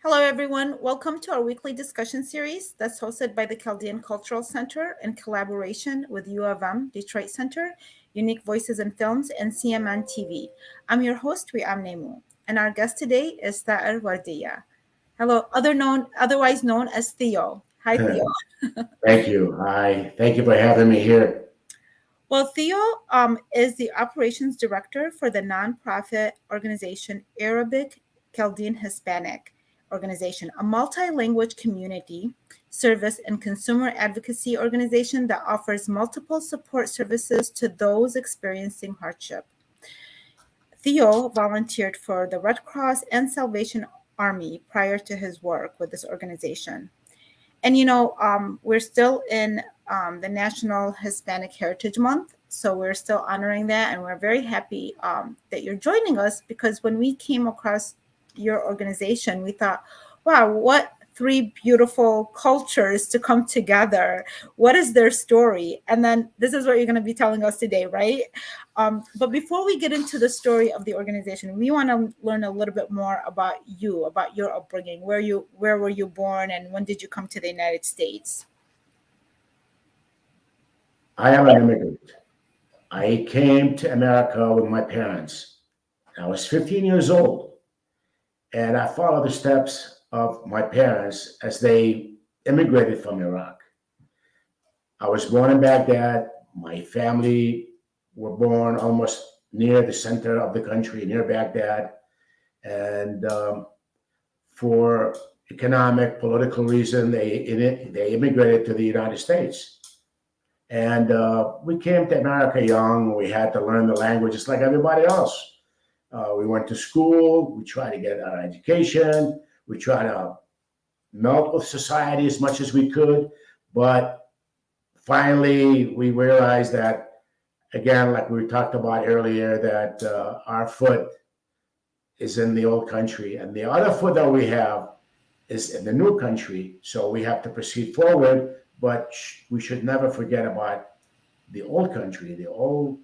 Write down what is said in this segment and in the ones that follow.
Hello, everyone. Welcome to our weekly discussion series that's hosted by the Chaldean Cultural Center in collaboration with U of M Detroit Center, Unique Voices in Films, and CMN TV. I'm your host, Riam Nemu, and our guest today is Theo Wardia. Hello, otherwise known as Theo. Hi, Theo. Thank you. Thank you for having me here. Well, Theo is the operations director for the nonprofit organization Arabic Chaldean Hispanic organization, a multi-language community service and consumer advocacy organization that offers multiple support services to those experiencing hardship. Theo volunteered for the Red Cross and Salvation Army prior to his work with this organization. And we're still in the National Hispanic Heritage Month, so we're still honoring that, and we're very happy that you're joining us because when we came across your organization, we thought, wow, what three beautiful cultures to come together. What is their story? And then this is what you're going to be telling us today, right? But before we get into the story of the organization, we want to learn a little bit more about you, about your upbringing. Where were you born, and when did you come to the United States? I am an immigrant. I came to America with my parents. I was 15 years old, and I followed the steps of my parents as they immigrated from Iraq. I was born in Baghdad. My family were born almost near the center of the country, near Baghdad. And for economic, political reason, they immigrated to the United States. And we came to America young. We had to learn the language just like everybody else. We went to school. We tried to get our education. We tried to melt with society as much as we could. But finally, we realized that, again, like we talked about earlier, that our foot is in the old country. And the other foot that we have is in the new country. So we have to proceed forward. But we should never forget about the old country, the old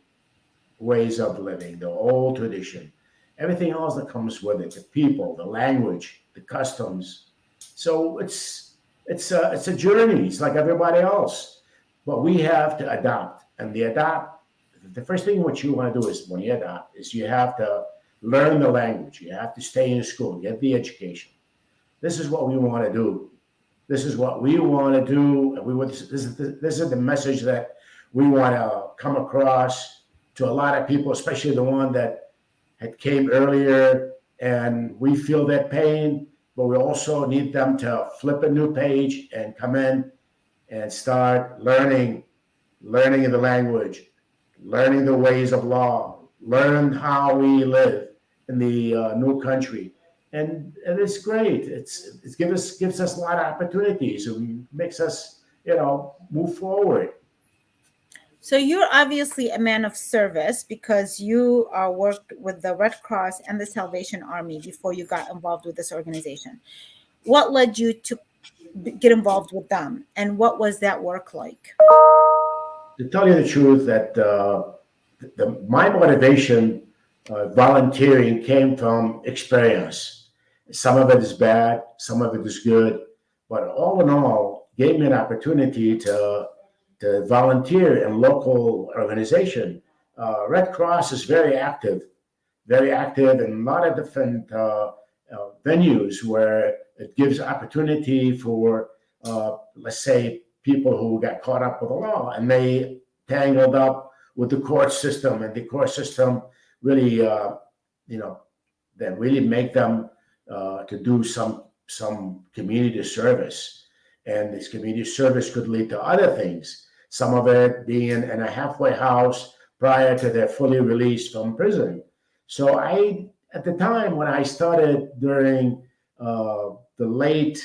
ways of living, the old tradition, everything else that comes with it, the people, the language, the customs. So it's a journey. It's like everybody else, but we have to adapt. And the first thing what you want to do is when you adapt is you have to learn the language. You have to stay in school, get the education. This is what we want to do. This is what we want to do. And this is the message that we want to come across to a lot of people, especially the one that had came earlier. And we feel that pain, but we also need them to flip a new page and come in and start learning the language, learning the ways of law, learn how we live in the new country. And it's great. It gives us a lot of opportunities. It makes us, move forward. So you're obviously a man of service because you worked with the Red Cross and the Salvation Army before you got involved with this organization. What led you to get involved with them, and what was that work like? To tell you the truth, that my motivation volunteering came from experience. Some of it is bad, some of it is good, but all in all, gave me an opportunity to volunteer in local organization. Red Cross is very active in a lot of different venues where it gives opportunity for, let's say, people who got caught up with the law and they tangled up with the court system, and the court system really, that really make them to do some community service. And this community service could lead to other things. Some of it being in a halfway house prior to their fully released from prison. So at the time when I started during the late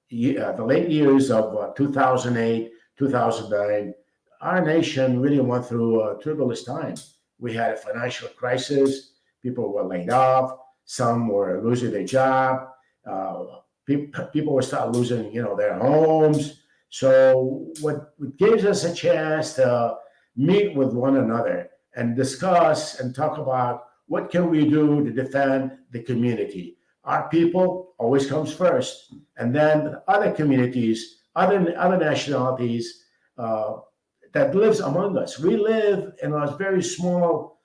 years of 2008, 2009, our nation really went through a turbulent time. We had a financial crisis. People were laid off. Some were losing their job. People were start losing, their homes. So what gives us a chance to meet with one another and discuss and talk about what can we do to defend the community, our people always comes first, and then other communities, other nationalities uh, that lives among us. We live in a very small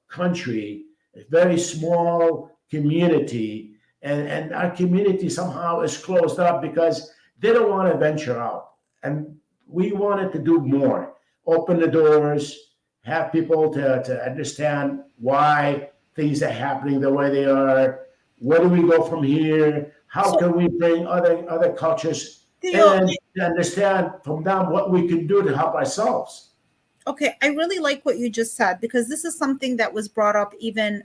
country, a very small community, and our community somehow is closed up because they don't want to venture out. And we wanted to do more, open the doors, have people to understand why things are happening the way they are. Where do we go from here? How So, can we bring other cultures Theo, and to understand from them what we can do to help ourselves? okay, I really like what you just said because this is something that was brought up. Even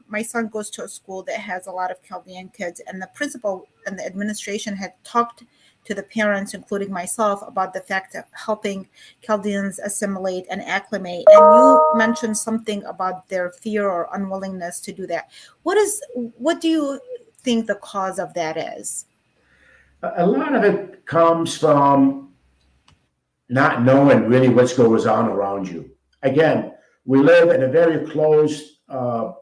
my son goes to a school that has a lot of Chaldean kids, and the principal and the administration had talked to the parents, including myself, about the fact of helping Chaldeans assimilate and acclimate. And you mentioned something about their fear or unwillingness to do that. What do you think the cause of that is? A lot of it comes from not knowing really what goes on around you. Again, we live in a very closed uh,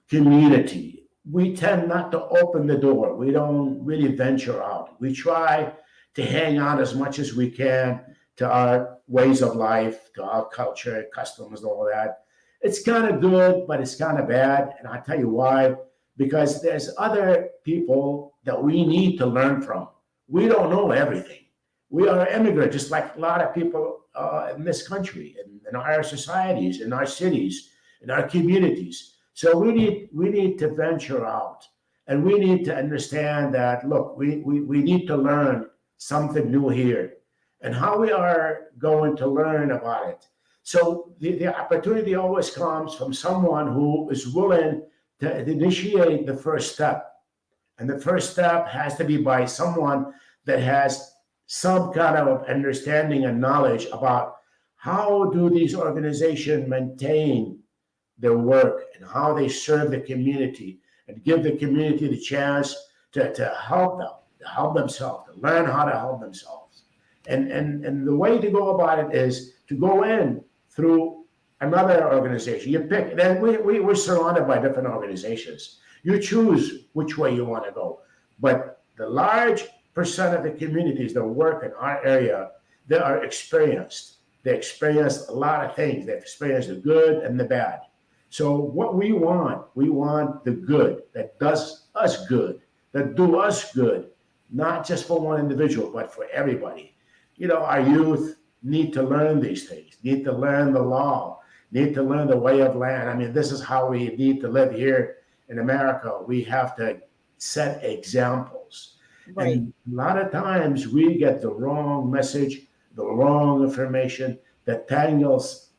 community. We tend not to open the door. We don't really venture out. We try to hang on as much as we can to our ways of life, to our culture, customs, and all that. It's kind of good, but it's kind of bad. And I'll tell you why. Because there's other people that we need to learn from. We don't know everything. We are immigrants, just like a lot of people in this country, in our societies, in our cities, in our communities. So we need to venture out, and we need to understand that. Look, we need to learn something new here, and how we are going to learn about it. So the opportunity always comes from someone who is willing to initiate the first step, and the first step has to be by someone that has some kind of understanding and knowledge about how do these organizations maintain their work and how they serve the community and give the community the chance to help them, to help themselves, to learn how to help themselves. And the way to go about it is to go in through another organization. You pick, then we're surrounded by different organizations. You choose which way you want to go. But the large percent of the communities that work in our area, they are experienced. They experience a lot of things. They experience the good and the bad. So what we want the good that does us good, that do us good, not just for one individual, but for everybody. Our youth need to learn these things, need to learn the law, need to learn the way of land. I mean, this is how we need to live here in America. We have to set examples. Right. And a lot of times we get the wrong message, the wrong information that tangles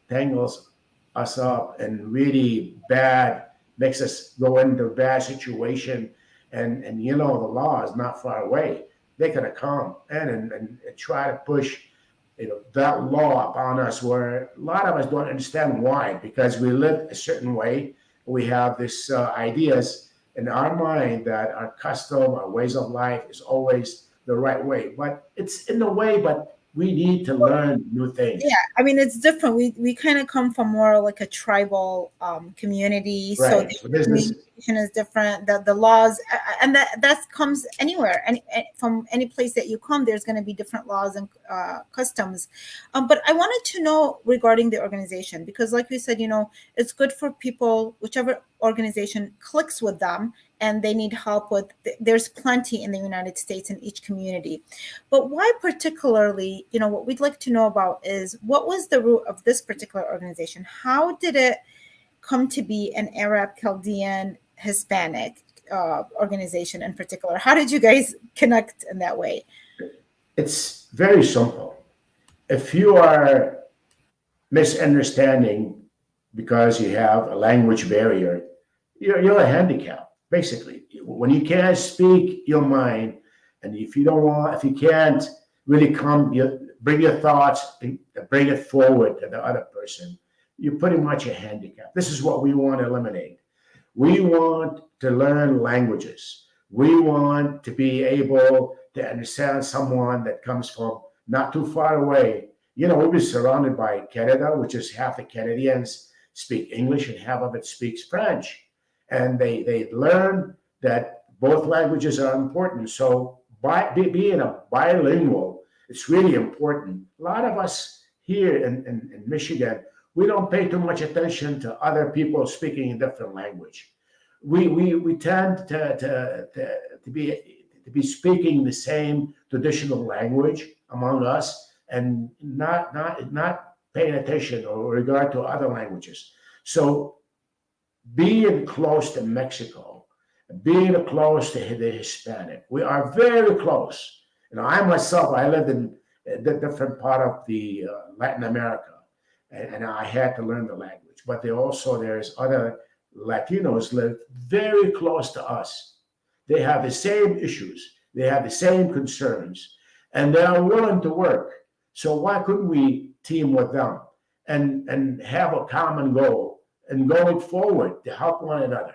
us up and really bad, makes us go into a bad situation. And the law is not far away. They're gonna come in and try to push that law upon us, where a lot of us don't understand why, because we live a certain way. We have this ideas in our mind that our custom, our ways of life is always the right way, but it's in the way, but we need to learn new Yeah, things. I mean it's different. We kind of come from more like a tribal community, so Right. the So this communication is different. The laws, and that comes anywhere, and from any place that you come, there's going to be different laws and customs. But I wanted to know regarding the organization because, like you said, it's good for people, whichever organization clicks with them, and they need help with. There's plenty in the United States in each community. But why particularly, what we'd like to know about is what was the root of this particular organization? How did it come to be an Arab Chaldean Hispanic organization in particular? How did you guys connect in that way? it's very simple. If you are misunderstanding because you have a language barrier, you're a handicap, basically. When you can't speak your mind, and if you can't really bring your thoughts, and bring it forward to the other person, you're pretty much a handicap. This is what we want to eliminate. We want to learn languages. We want to be able to understand someone that comes from not too far away. We've been surrounded by Canada, which is half the Canadians speak English and half of it speaks French. And they learn that both languages are important. So being a bilingual, it's really important. A lot of us here in Michigan, we don't pay too much attention to other people speaking a different language. We tend to be speaking the same traditional language among us and not paying attention or regard to other languages. So being close to Mexico, being close to the Hispanic, we are very close. I myself, I lived in a different part of the Latin America, and I had to learn the language. But there's other Latinos live very close to us. They have the same issues, they have the same concerns, and they are willing to work. So why couldn't we team with them and have a common goal and going forward to help one another?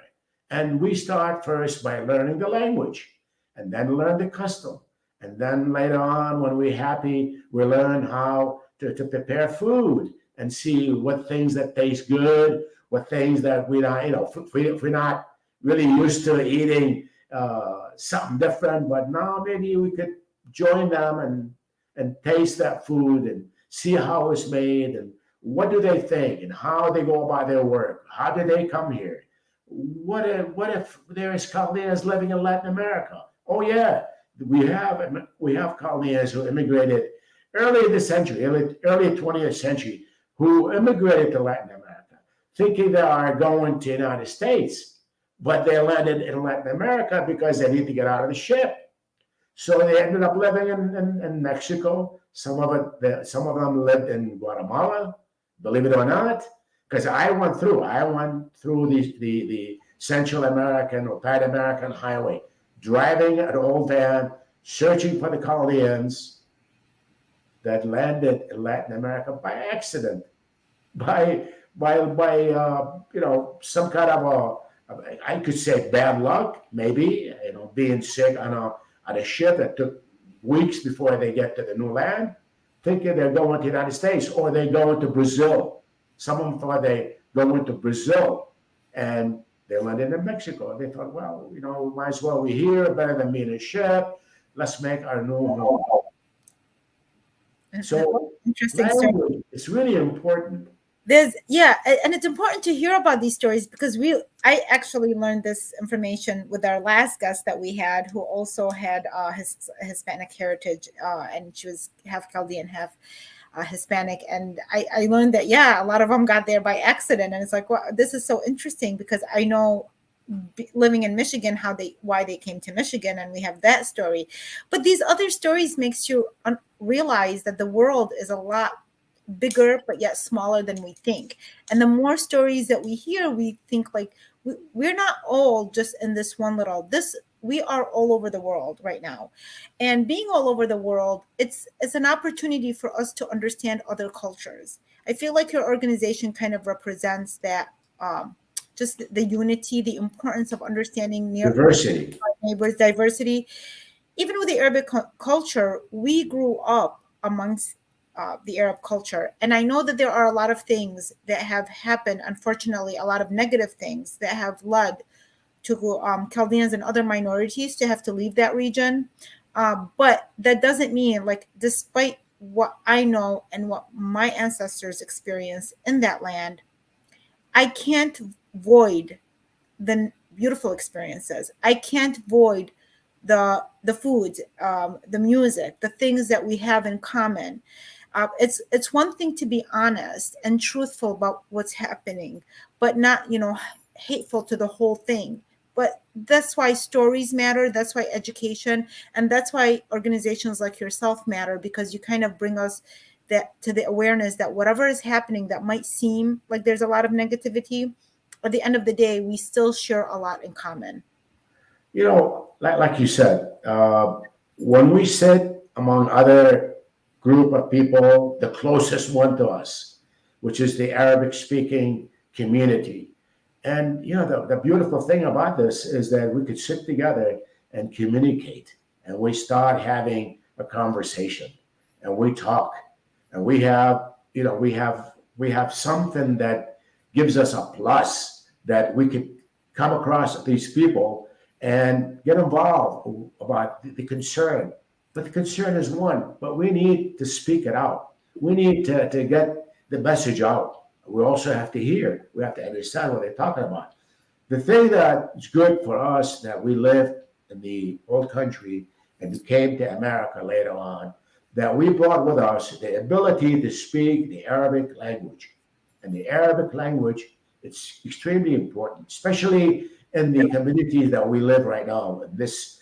And we start first by learning the language and then learn the custom. And then later on, when we're happy, we learn how to prepare food and see what things that taste good, what things that we not, if we're not really used to eating something different, but now maybe we could join them and taste that food and see how it's made and what do they think and how they go about their work. How did they come here? What if there is Chaldeans living in Latin America? Oh yeah, we have Chaldeans who immigrated early in the century, early 20th century, who immigrated to Latin America, thinking they are going to the United States, but they landed in Latin America because they need to get out of the ship. So they ended up living in Mexico. Some of them lived in Guatemala, believe it or not, because I went through the Central American or Pan American highway, driving an old van, searching for the Chaldeans that landed in Latin America by accident, by some kind of I could say bad luck, maybe, being sick on a ship that took weeks before they get to the new land, thinking they're going to the United States or they're going to Brazil. Some of them thought they going to Brazil, and they landed in Mexico. They thought, well, might as well we're here, better than being in a ship. Let's make our new home. So interesting language is really important. And it's important to hear about these stories because I actually learned this information with our last guest that we had, who also had his Hispanic heritage, and she was half Chaldean, half Hispanic. And I learned that, a lot of them got there by accident. And it's like, well, this is so interesting because I know living in Michigan, why they came to Michigan, and we have that story. But these other stories makes you realize that the world is a lot bigger, but yet smaller than we think. And the more stories that we hear, we think like we're not all just in this one little, we are all over the world right now. And being all over the world, it's an opportunity for us to understand other cultures. I feel like your organization kind of represents that, just the unity, the importance of understanding Diversity. Neighbors, diversity. Even with the Arabic culture, we grew up amongst the Arab culture. And I know that there are a lot of things that have happened, unfortunately, a lot of negative things that have led to Chaldeans and other minorities to have to leave that region. But that doesn't mean, like, despite what I know and what my ancestors experienced in that land, I can't void the beautiful experiences. I can't void the foods, the music, the things that we have in common. It's one thing to be honest and truthful about what's happening, but not, hateful to the whole thing. But that's why stories matter. That's why education, and that's why organizations like yourself matter, because you kind of bring us that to the awareness that whatever is happening that might seem like there's a lot of negativity, at the end of the day, we still share a lot in common. Like you said, when we sit among other group of people, the closest one to us, which is the Arabic speaking community. And the beautiful thing about this is that we could sit together and communicate, and we start having a conversation, and we talk, and we have something that gives us a plus, that we could come across these people and get involved about the concern. But the concern is one, but we need to speak it out. We need to get the message out. We also have to hear. We have to understand what they're talking about. The thing that is good for us that we lived in the old country and we came to America later on, that we brought with us the ability to speak the Arabic language. And the Arabic language, it's extremely important, especially in the communities that we live right now, in this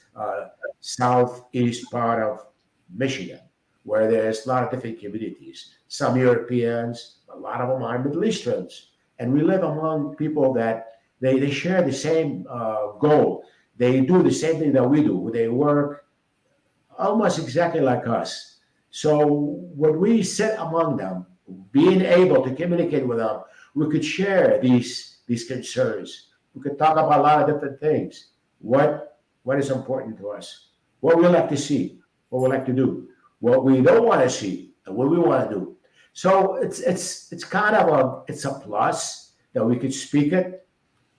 southeast part of Michigan, where there's a lot of different communities. Some Europeans, a lot of them are Middle Easterns. And we live among people that they share the same goal. They do the same thing that we do. They work almost exactly like us. So when we sit among them, being able to communicate with them, we could share these concerns. We could talk about a lot of different things. What is important to us? What we like to see, what we like to do, what we don't want to see, and what we want to do. So it's kind of a plus that we could speak it,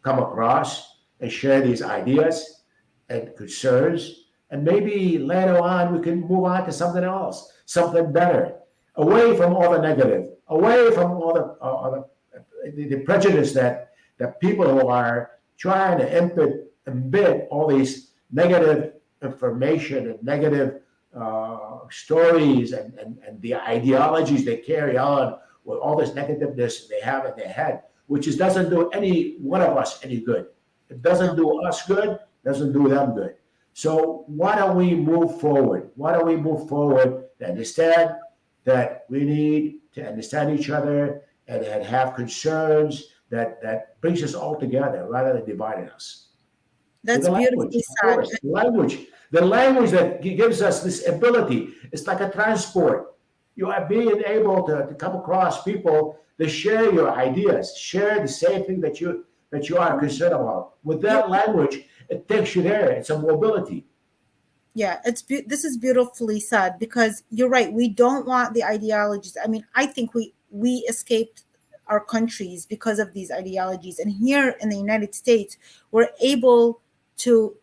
come across, and share these ideas and concerns, and maybe later on we can move on to something else, something better, away from all the negative, away from all the prejudice that people who are trying to embed all these negative information and negative stories and the ideologies they carry on with all this negativeness they have in their head, which doesn't do any one of us any good. It doesn't do us good, doesn't do them good. So why don't we move forward? Why don't we move forward to understand that we need to understand each other and have concerns that brings us all together rather than dividing us. That's The language, beautifully of said. course, the language that gives us this ability. It's like a transport. You are being able to come across people that share your ideas, share the same thing that you are concerned about. With that language, it takes you there. It's a mobility. Yeah, this is beautifully said, because you're right. We don't want the ideologies. I mean, I think we escaped our countries because of these ideologies, and here in the United States, we're able to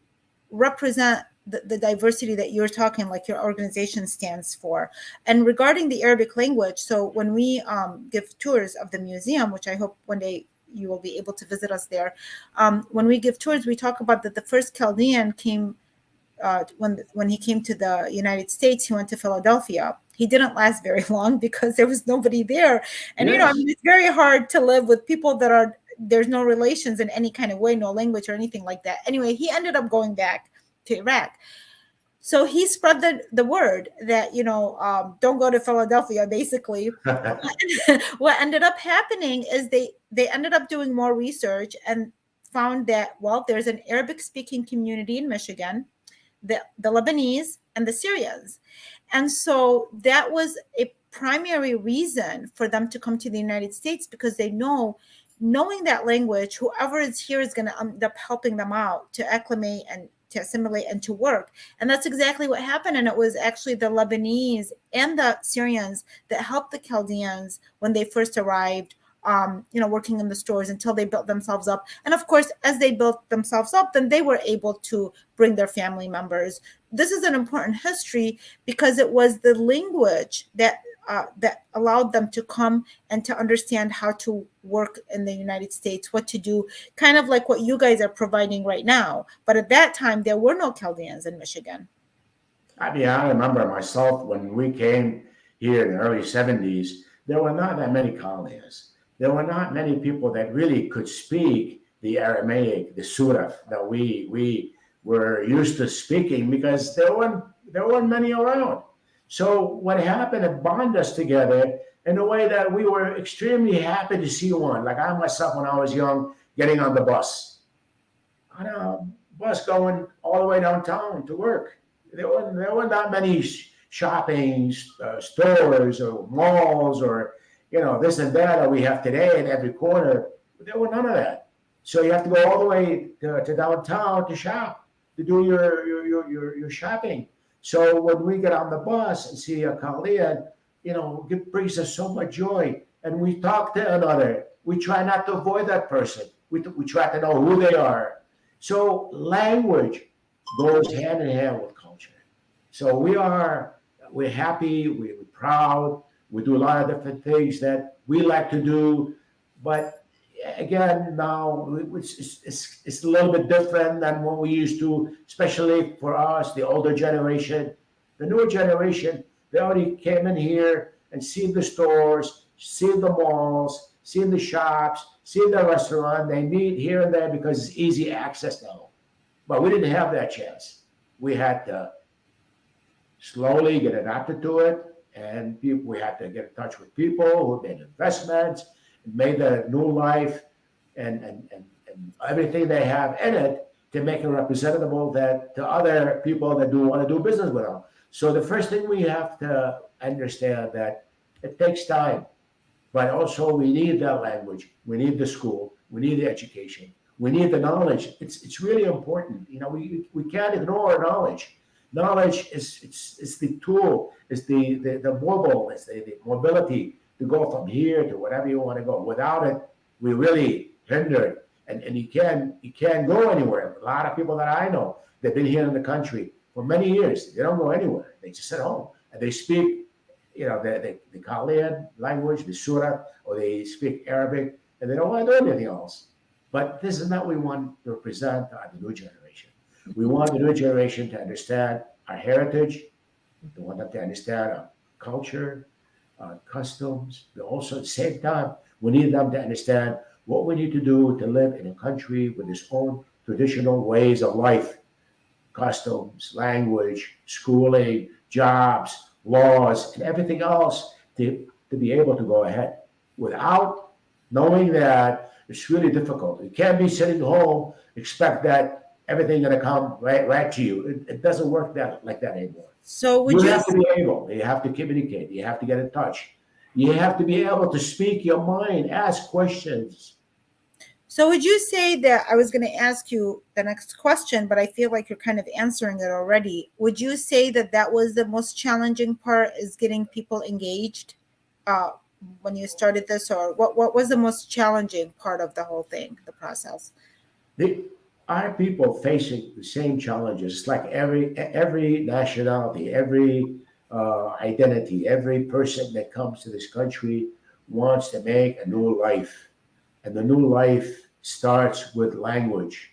represent the diversity that you're talking, like your organization stands for. And regarding the Arabic language, so when we give tours of the museum, which I hope one day you will be able to visit us there, when we give tours, we talk about that the first Chaldean came when he came to the United States. He went to Philadelphia. He didn't last very long because there was nobody there. And I Yes. mean, it's very hard to live with people that are there's no relations in any kind of way, no language or anything like that. Anyway, he ended up going back to Iraq. So he spread the word that don't go to Philadelphia. Basically, what ended up happening is they ended up doing more research and found that, well, there's an Arabic speaking community in Michigan, the Lebanese and the Syrians. And so that was a primary reason for them to come to the United States, because they knowing that language, whoever is here is going to end up helping them out to acclimate and to assimilate and to work. And that's exactly what happened. And it was actually the Lebanese and the Syrians that helped the Chaldeans when they first arrived, working in the stores until they built themselves up. And of course, as they built themselves up, then they were able to bring their family members. This is an important history because it was the language that allowed them to come and to understand how to work in the United States, what to do, kind of like what you guys are providing right now. But at that time, there were no Chaldeans in Michigan. I mean, I remember myself when we came here in the early 70s, there were not that many colonists. There were not many people that really could speak the Aramaic, the Surah that we were used to speaking, because there weren't many around. So what happened, it bonded us together in a way that we were extremely happy to see one. Like I myself, when I was young, getting on the bus, on a bus going all the way downtown to work. There weren't that many shopping stores or malls or this and that we have today in every corner. There were none of that. So you have to go all the way to downtown to shop, to do your shopping. So when we get on the bus and see a Chaldean, it brings us so much joy. And we talk to another. We try not to avoid that person. We try to know who they are. So language goes hand in hand with culture. So we're happy, we're proud, we do a lot of different things that we like to do, but again now it's a little bit different than what we used to, especially for us, the older generation. The newer generation, they already came in here and seen the stores, seen the malls, seen the shops, seen the restaurant. They meet here and there because it's easy access now. But we didn't have that chance. We had to slowly get adapted to it, and we had to get in touch with people who made investments, made a new life, and everything they have in it to make it representable that to other people that do want to do business with them. So the first thing we have to understand that it takes time, but also we need that language, we need the school, we need the education, we need the knowledge. It's really important. We can't ignore knowledge. Knowledge is the tool, is the mobile, is the mobility to go from here to whatever you want to go. Without it, we really hindered, and you can't go anywhere. A lot of people that I know, they've been here in the country for many years. They don't go anywhere. They just sit home and they speak, the Chaldean language, the Surah, or they speak Arabic, and they don't want to do anything else. But this is not what we want to represent the new generation. We want the new generation to understand our heritage. We want them to understand our culture, our customs. But also at the same time, we need them to understand what we need to do to live in a country with its own traditional ways of life, customs, language, schooling, jobs, laws, and everything else to be able to go ahead. Without knowing that, it's really difficult. You can't be sitting home, expect that everything gonna come right to you. It doesn't work like that anymore. So You would you have to be able, you have to communicate, you have to get in touch. You have to be able to speak your mind, ask questions. So would you say that, I was going to ask you the next question, but I feel like you're kind of answering it already. Would you say that that was the most challenging part, is getting people engaged uh, when you started this, or what was the most challenging part of the whole thing, the process? The, our people facing the same challenges. It's like every nationality, every identity, every person that comes to this country wants to make a new life, and the new life starts with language,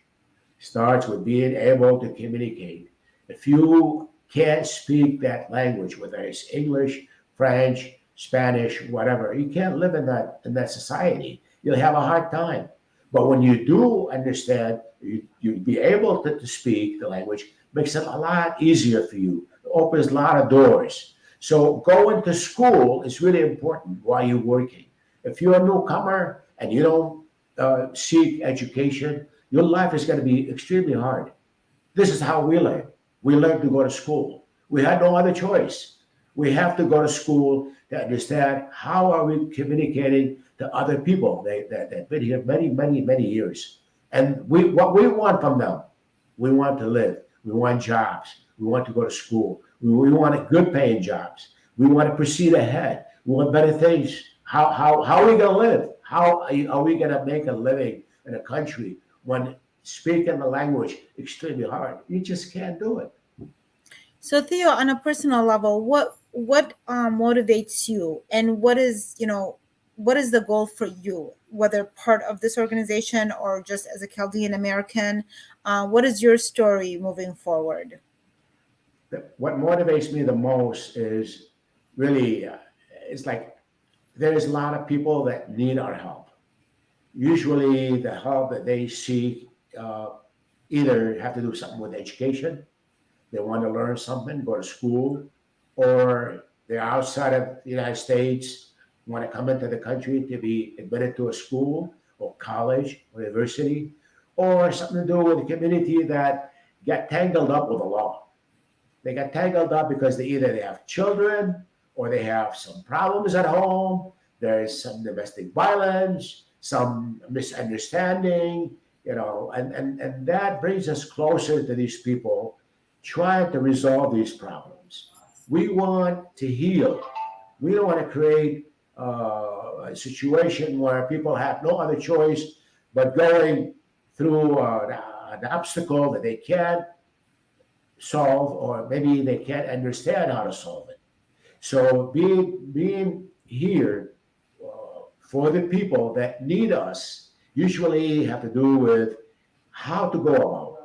starts with being able to communicate. If you can't speak that language, whether it's English, French, Spanish, whatever, you can't live in that society. You'll have a hard time. But when you do understand, you be able to speak the language, makes it a lot easier for you. It opens a lot of doors. So going to school is really important while you're working. If you're a newcomer and you don't seek education, your life is going to be extremely hard. This is how we learn. We learn to go to school. We had no other choice. We have to go to school to understand how are we communicating to other people that have been here many, many, many years. And what we want from them, we want to live. We want jobs. We want to go to school. We want good paying jobs. We want to proceed ahead. We want better things. How are we going to live? How are we going to make a living in a country when speaking the language extremely hard? You just can't do it. So Theo, on a personal level, what motivates you, and what is the goal for you, whether part of this organization or just as a Chaldean American? What is your story moving forward? What motivates me the most is really, it's like there's a lot of people that need our help. Usually, the help that they seek either have to do something with education, they want to learn something, go to school, or they're outside of the United States, want to come into the country to be admitted to a school or college or university, or something to do with the community that get tangled up with the law. They got tangled up because they have children or they have some problems at home. There's some domestic violence, some misunderstanding, and that brings us closer to these people trying to resolve these problems. We want to heal. We don't want to create a situation where people have no other choice but going through an obstacle that they can't solve, or maybe they can't understand how to solve it. So being here for the people that need us usually have to do with how to go about,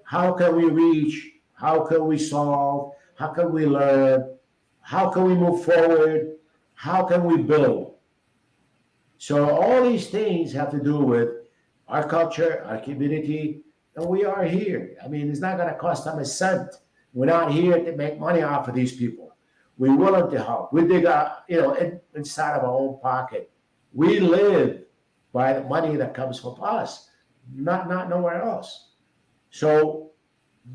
how can we reach, how can we solve, how can we learn, how can we move forward, how can we build. So all these things have to do with our culture, our community, and we are here. I mean, it's not going to cost them a cent. We're not here to make money off of these people. We're willing to help. We dig out, inside of our own pocket. We live by the money that comes from us, not nowhere else. So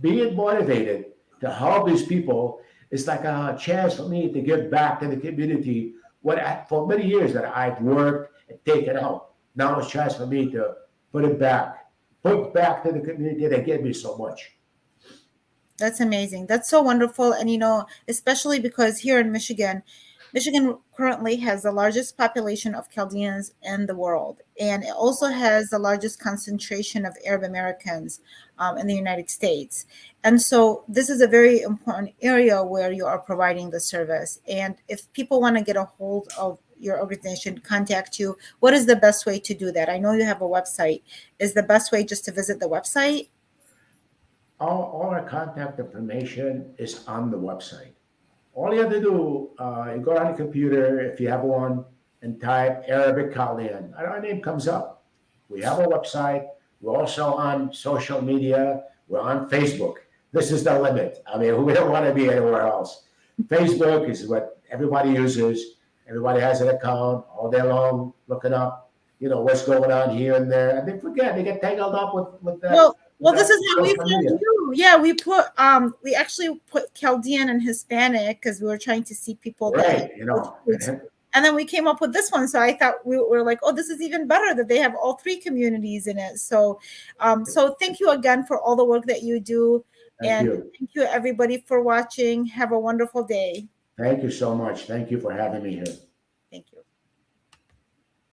being motivated to help these people is like a chance for me to give back to the community for many years that I've worked and taken out. Now it's a chance for me to put back to the community that gave me so much. That's amazing. That's so wonderful. And, especially because here in Michigan, Michigan currently has the largest population of Chaldeans in the world. And it also has the largest concentration of Arab Americans in the United States. And so this is a very important area where you are providing the service. And if people want to get a hold of your organization, contact you, what is the best way to do that? I know you have a website. Is the best way just to visit the website? All our contact information is on the website. All you have to do, you go on the computer, if you have one, and type Arabic Chaldean. Our name comes up. We have a website. We're also on social media. We're on Facebook. This is the limit. I mean, we don't want to be anywhere else. Facebook is what everybody uses. Everybody has an account all day long, looking up, what's going on here and there, and they get tangled up with that. Well, this is how we found you. Yeah, we actually put Chaldean and Hispanic because we were trying to see people right, and then we came up with this one. So I thought we were like, oh, this is even better that they have all three communities in it. So, so thank you again for all the work that you do, thank you everybody for watching. Have a wonderful day. Thank you so much. Thank you for having me here.